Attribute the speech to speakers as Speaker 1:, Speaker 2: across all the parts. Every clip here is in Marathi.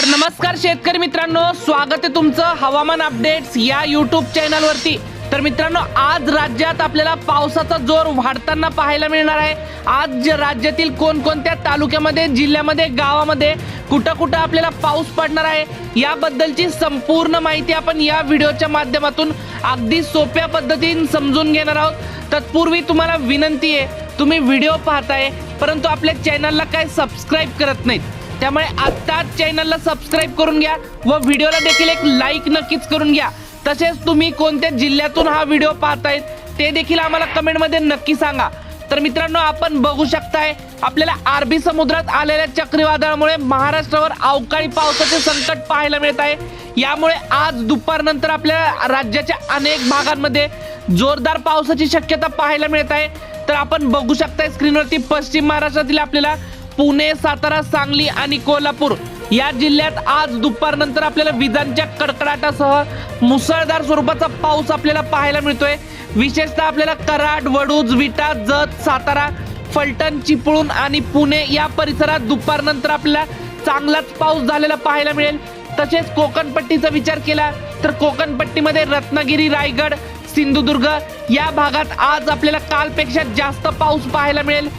Speaker 1: तर नमस्कार शेतकरी मित्रांनो, स्वागत आहे तुमचं हवामान अपडेट्स या यूट्यूब चॅनलवरती। तर मित्रांनो, आज राज्यात आपल्याला पावसाचा जोर वाढताना पाहायला मिळणार आहे। आज राज्यातील कोणकोणत्या तालुक्यामध्ये, जिल्ह्यामध्ये, गावामध्ये कुठं आपल्याला पाऊस पडणार आहे याबद्दलची संपूर्ण माहिती आपण या व्हिडिओच्या माध्यमातून अगदी सोप्या पद्धतीने समजून घेणार आहोत। तत्पूर्वी तुम्हाला विनंती आहे, तुम्ही व्हिडिओ पाहताय परंतु आपल्या चॅनलला काय सबस्क्राइब करत नाहीत, त्यामुळे आत्ताच चॅनलला सबस्क्राइब करून घ्या व व्हिडिओला देखील एक लाईक नक्कीच करून घ्या। तसेच तुम्ही कोणत्या जिल्ह्यातून हा व्हिडिओ पाहताय ते देखील आम्हाला कमेंट मध्ये नक्की सांगा। तर मित्रांनो, आपण बघू शकताय आपल्याला अरबी समुद्रात आलेल्या चक्रीवादळामुळे महाराष्ट्रावर अवकाळी पावसाचे संकट पाहायला मिळत आहे। यामुळे आज दुपारनंतर आपल्या राज्याच्या अनेक भागांमध्ये जोरदार पावसाची शक्यता पाहायला मिळत आहे। तर आपण बघू शकताय स्क्रीनवरती पश्चिम महाराष्ट्रातील आपल्याला पुणे, सातारा, सांगली आणि कोल्हापूर या जिल्ह्यात आज दुपारनंतर आपल्याला विजांच्या कडकडाटासह मुसळधार स्वरूपाचा पाऊस आपल्याला पाहायला मिळतोय। विशेषतः आपल्याला कराड, वडूज, विटा, जत, सातारा, फलटण, चिपळूण आणि पुणे या परिसरात दुपारनंतर आपल्याला चांगलाच पाऊस झालेला पाहायला मिळेल। तसेच कोकणपट्टीचा विचार केला तर कोकणपट्टीमध्ये रत्नागिरी, रायगड, सिंधुदुर्ग या भागात आज आपल्याला कालपेक्षा जास्त पाऊस पाहायला मिळेल।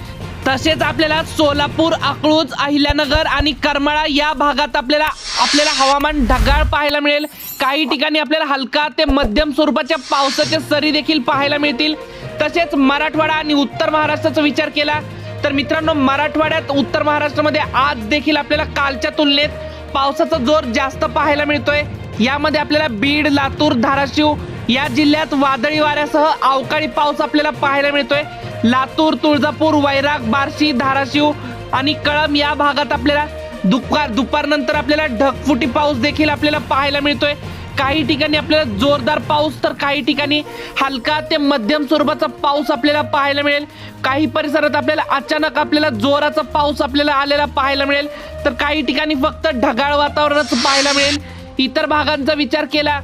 Speaker 1: तसेच आपल्याला सोलापूर, अकलूज, अहिल्यानगर आणि करमाळा या भागात आपल्याला हवामान ढगाळ पाहायला मिळेल। काही ठिकाणी आपल्याला हलका ते मध्यम स्वरूपाच्या पावसाच्या सरी देखील पाहायला मिळतील। तसेच मराठवाडा आणि उत्तर महाराष्ट्राचा विचार केला तर मित्रांनो, मराठवाड्यात, उत्तर महाराष्ट्रामध्ये आज देखील आपल्याला कालच्या तुलनेत पावसाचा जोर जास्त पाहायला मिळतोय। यामध्ये आपल्याला बीड, लातूर, धाराशिव या जिल्ह्यात वादळी वाऱ्यासह अवकाळी पाऊस आपल्याला पाहायला मिळतोय। लातूर, तुळजापूर, वैराग, बार्शी, धाराशिव आणि कळंब या भागात आपल्याला दुपारनंतर आपल्याला ढगफुटी पाऊस देखील आपल्याला पाहायला मिळतोय। काही ठिकाणी आपल्याला जोरदार पाऊस तर काही ठिकाणी हलका ते मध्यम स्वरूपाचा पाऊस आपल्याला पाहायला मिळेल। काही परिसरात आपल्याला अचानक आपल्याला जोराचा पाऊस आपल्याला आलेला पाहायला मिळेल तर काही ठिकाणी फक्त ढगाळ वातावरणच पाहायला मिळेल। इतर भागांचा विचार केला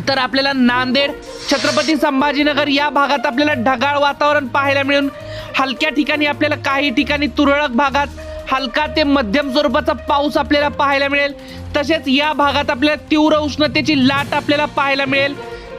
Speaker 1: तर आपल्याला नांदेड, छत्रपती संभाजीनगर या भागात आपल्याला ढगाळ वातावरण पाहायला मिळून हलक्या ठिकाणी आपल्याला काही ठिकाणी तुरळक भागात हलका ते मध्यम स्वरूपाचा पाऊस आपल्याला पाहायला मिळेल। तसेच या भागात आपल्याला तीव्र उष्णतेची लाट आपल्याला पाहायला मिळेल।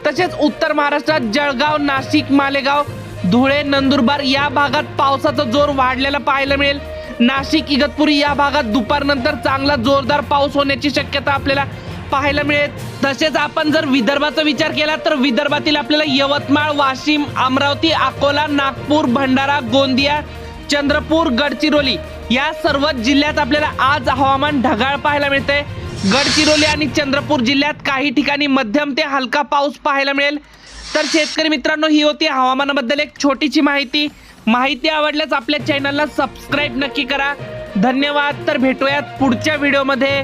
Speaker 1: तसेच उत्तर महाराष्ट्रात जळगाव, नाशिक, मालेगाव, धुळे, नंदुरबार या भागात पावसाचा जोर वाढलेला पाहायला मिळेल। नाशिक, इगतपुरी या भागात दुपारनंतर चांगला जोरदार पाऊस होण्याची शक्यता आपल्याला पाहायला मिळेल। तसेच आपण जर विदर्भाचा विचार केला तर विदर्भातील आपल्याला यवतमाळ, वाशिम, अमरावती, अकोला, नागपूर, भंडारा, गोंदिया, चंद्रपूर, गडचिरोली या सर्व जिल्ह्यात आपल्याला आज हवामान ढगाळ पाहायला मिळते। गडचिरोली आणि चंद्रपूर जिल्ह्यात काही ठिकाणी मध्यम ते हलका पाऊस पाहायला मिळेल। तर शेतकरी मित्रांनो, ही होती हवामानाबद्दल एक छोटीशी माहिती आवडल्यास आपल्या चॅनलला सबस्क्राइब नक्की करा। धन्यवाद। तर भेटूयात पुढच्या व्हिडिओमध्ये।